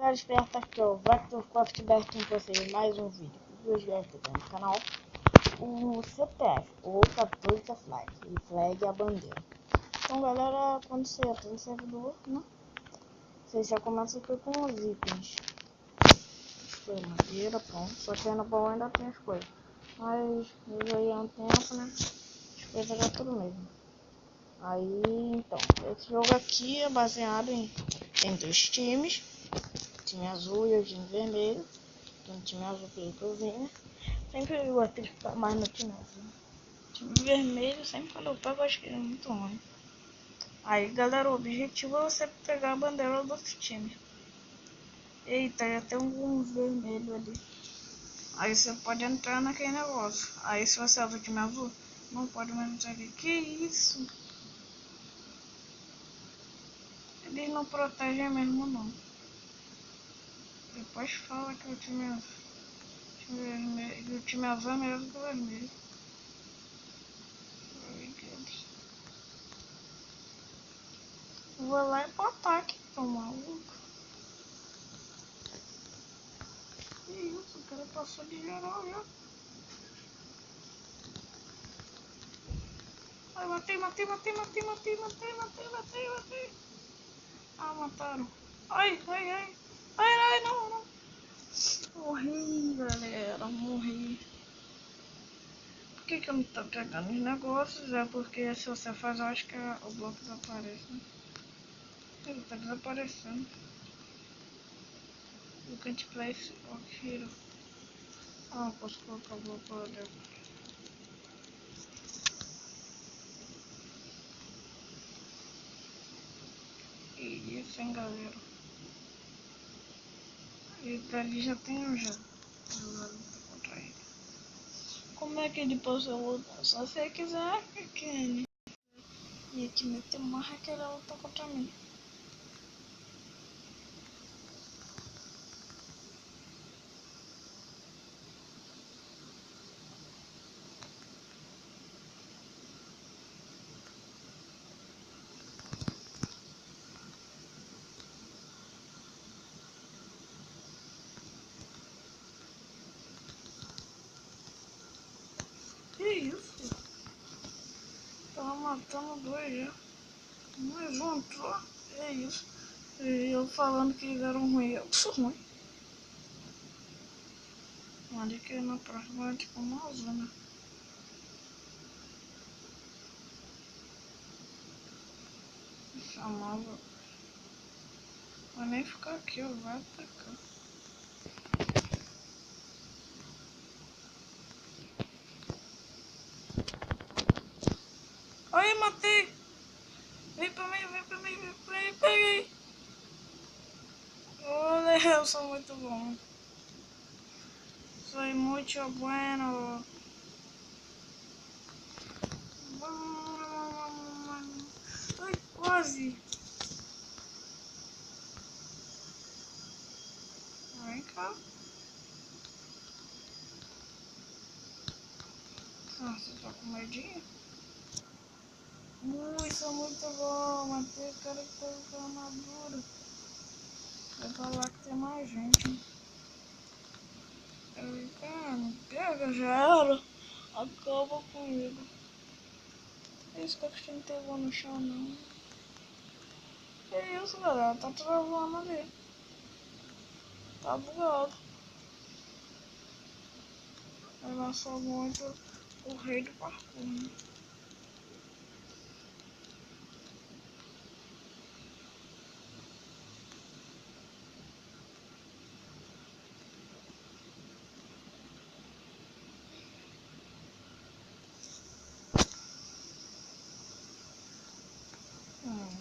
Galera esperta, aqui é o Vectorcraft Bert com vocês mais um vídeo. E hoje eu estou no canal o CPF, ou Capture the Flag, e flag é a bandeira. Então galera, quando você entra no servidor, né, você já começa aqui com os itens. Foi madeira, pronto, só que no baú ainda tem as coisas. Mas eu joguei há um tempo, né, as coisas já tudo mesmo. Aí, então, esse jogo aqui é baseado em dois times. Time azul e o time vermelho. Então, time azul pelo que eu vi, né? Sempre eu gosto de ficar mais no time azul. Time vermelho, sempre quando eu pego, eu acho que é muito ruim. Aí, galera, o objetivo é você pegar a bandeira do outro time. Eita, já tem um vermelho ali. Aí você pode entrar naquele negócio. Aí, se você é do time azul, não pode mais entrar aqui. Que isso? Eles não protegem mesmo, não. Depois fala que o time azul é melhor do que o vermelho. Vou lá e pro ataque, tô maluco. Que isso, o cara passou de geral já. Ai, matei. Ah, mataram. Ai, não. Morri, galera, morri. Por que eu não tô pegando os negócios? É porque se você faz, eu acho que o bloco desaparece, né? Ele tá desaparecendo. You can't place or hero. Ah, posso colocar o bloco lá dentro. Isso, hein, galera. E dali já tem um já. Agora contra ele. Como é que ele pode lutar? Só se ele quiser, Kenny. E te meter uma raqueira lutar contra mim. Que isso? Tava matando dois já. Mais um entrou. É isso. E eu falando que eles eram ruins. Eu sou ruim. Ali que na próxima é tipo uma zona. Chamava. Vai nem ficar aqui, ó. Vai atacar. Aí, matei! Vem pra mim. Peguei! Olha, eu sou muito bom. Soy muito bueno. Ai, quase. Vem cá. Ah, você tá com medinho? Isso é muito bom. Matei o cara que tava com a armadura. Vai pra lá que tem mais gente. Aí, cara, me pega, já era. Acaba comigo. Esse cachorro não tem voz no chão, não. Que isso, galera? Tá travando ali. Tá bugado. Eu não sou muito o rei do parkour, né?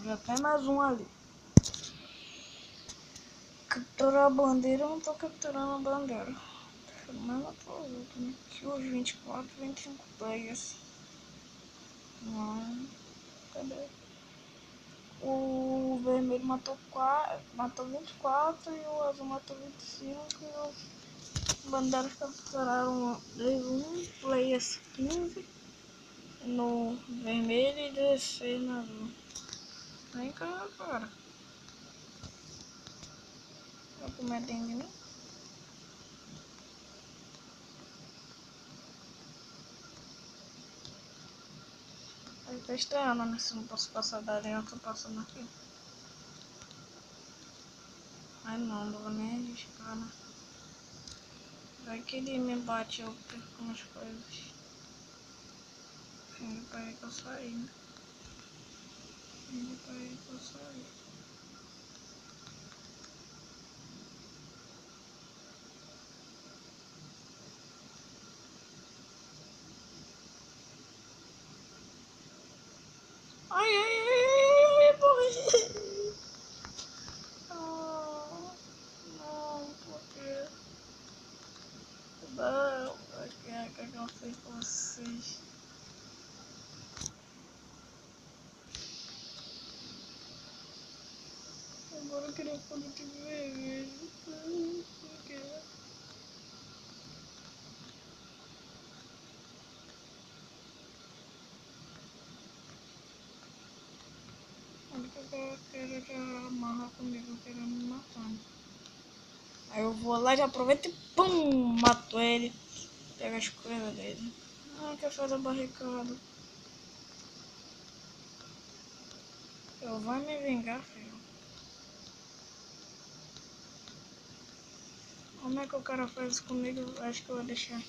Já tem mais um ali. Capturar a bandeira, eu não tô capturando a bandeira. Tô filmando pro outro, né? Aqui os 24, 25 players. Não. Cadê? O vermelho matou 24 e o azul matou 25 e os bandeiras capturaram 1 players 15 no vermelho e 16 no azul. Vem cá, cara. com medinho de mim. Ele tá estranhando, né? Se eu não posso passar dali, eu tô passando aqui. Ai não vou nem arriscar, né? Vai que ele me bate, eu perco umas coisas. Ele para que eu saí, né? Ele para que eu saí. Ai, morri! Não, porque... Não, o que eu fiz com vocês? Agora eu queria poder te ver. Por quê? Ele quer já amarrar comigo, querendo me matar. Aí eu vou lá, já aproveito e pum, mato ele. Pega as coisas dele. Ah, quer fazer barricada. Eu vou me vingar, filho. Como é que o cara faz isso comigo? Acho que eu vou deixar.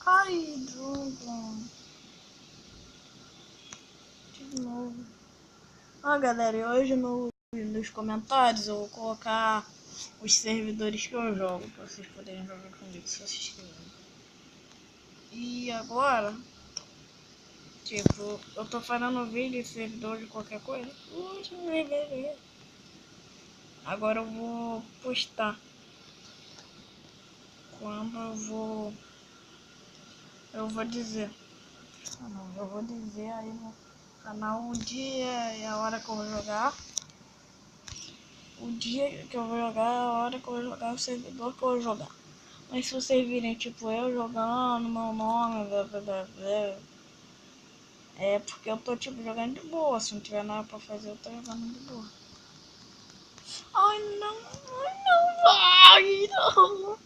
Ai, droga. De novo. Ah, galera, e hoje nos comentários eu vou colocar os servidores que eu jogo, pra vocês poderem jogar comigo se vocês quiserem. E agora, tipo, eu tô fazendo vídeo de servidor de qualquer coisa. Agora eu vou postar. Quando eu vou dizer. Ah, não, eu vou dizer aí no canal o dia e a hora que eu vou jogar. O dia que eu vou jogar, a hora que eu vou jogar, o servidor que eu vou jogar. Mas se vocês virem, tipo, eu jogando, meu nome, é porque eu tô, tipo, jogando de boa. Se não tiver nada pra fazer, eu tô jogando de boa. Ai, não, ai, não.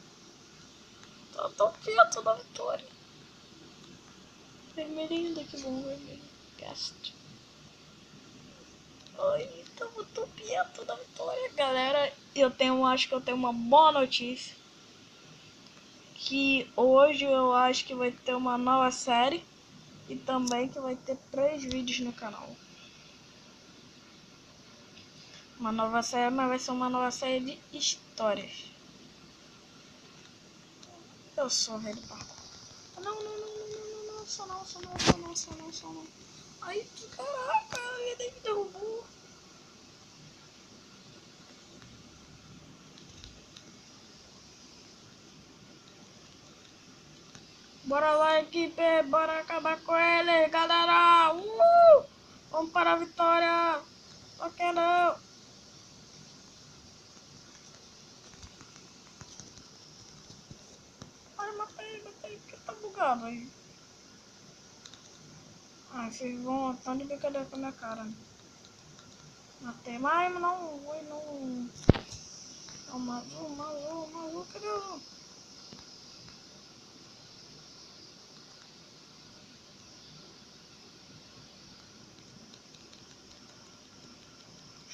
Tô perto da vitória. Vermelhinho daqui, bom, vermelho. Cast. Ai, tô perto da vitória, galera. Acho que eu tenho uma boa notícia. Que hoje eu acho que vai ter uma nova série. E também que vai ter 3 vídeos no canal. Uma nova série, mas vai ser uma nova série de histórias. Eu sou o rei do parkour. Não, só não. Ai, que caraca, ele me derrubou. Bora lá, equipe, bora acabar com ele, galera. Vamos para a vitória. Ok, não. Ai, matei, porque tá bugado aí. Ai, vocês vão tão de brincadeira com a minha cara. Matei, mas não, não. Não, mais um, cadê o?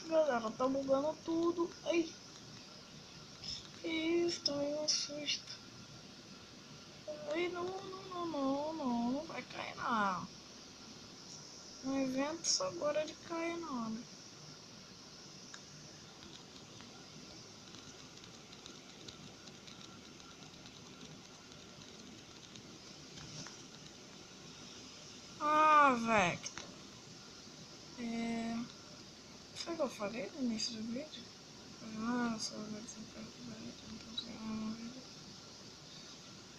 Galera, tá bugando tudo. Ai, que isso, tomei um susto. Ai, não vai cair não. No evento só agora de cair não, né? Ah, Vector. Foi o que eu falei no início do vídeo?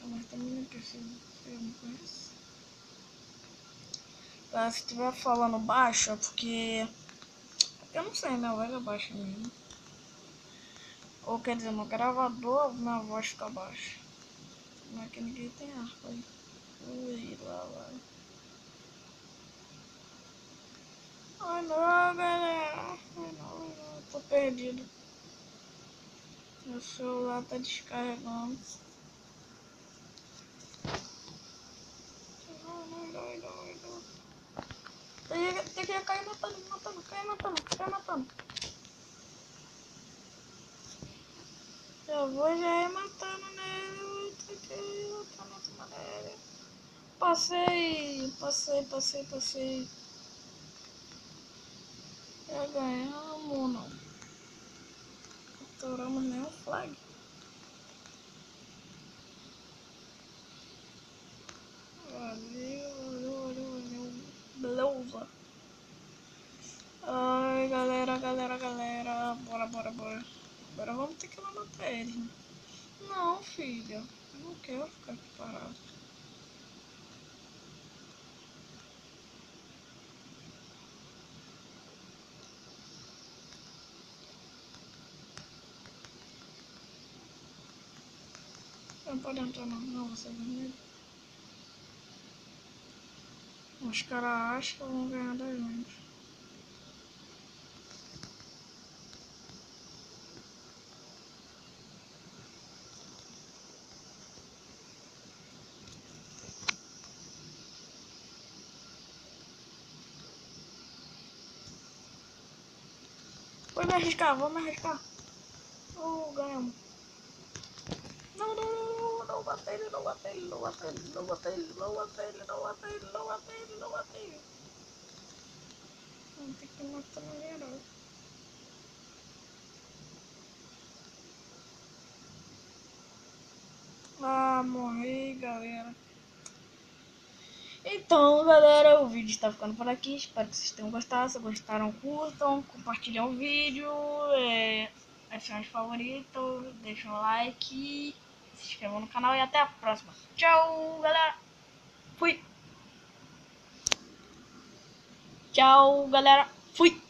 Mas também não precisa, você não conhece. Se estiver falando baixo é porque eu não sei, minha voz é baixa mesmo. Ou quer dizer, no gravador minha voz fica baixa. Não é que ninguém tem arco aí. Ui, lá vai. Ai não, galera. Ai não, tô perdido. Meu celular tá descarregando. Tem que cair matando. Eu vou já ir matando nele. Matando em cima dele. Passei. Já ganhamos, não. Capturamos nenhum flag. Valeu. Beleza. Ai, galera. Bora. Agora vamos ter que ir lá matar ele. Né? Não, filha. Eu não quero ficar aqui parado. Você não pode entrar não, você é vermelho. Os caras acham que vão ganhar da gente. Vamos arriscar. Ganhamos. Não bate ele. Vamos ter que matar no geral. Ah, morri, galera. Então, galera, o vídeo está ficando por aqui. Espero que vocês tenham gostado. Se gostaram, curtam, compartilhem o vídeo, adicione os favoritos, deixem um like, se inscrevam no canal e até a próxima. Tchau, galera. Fui. Tchau, galera. Fui.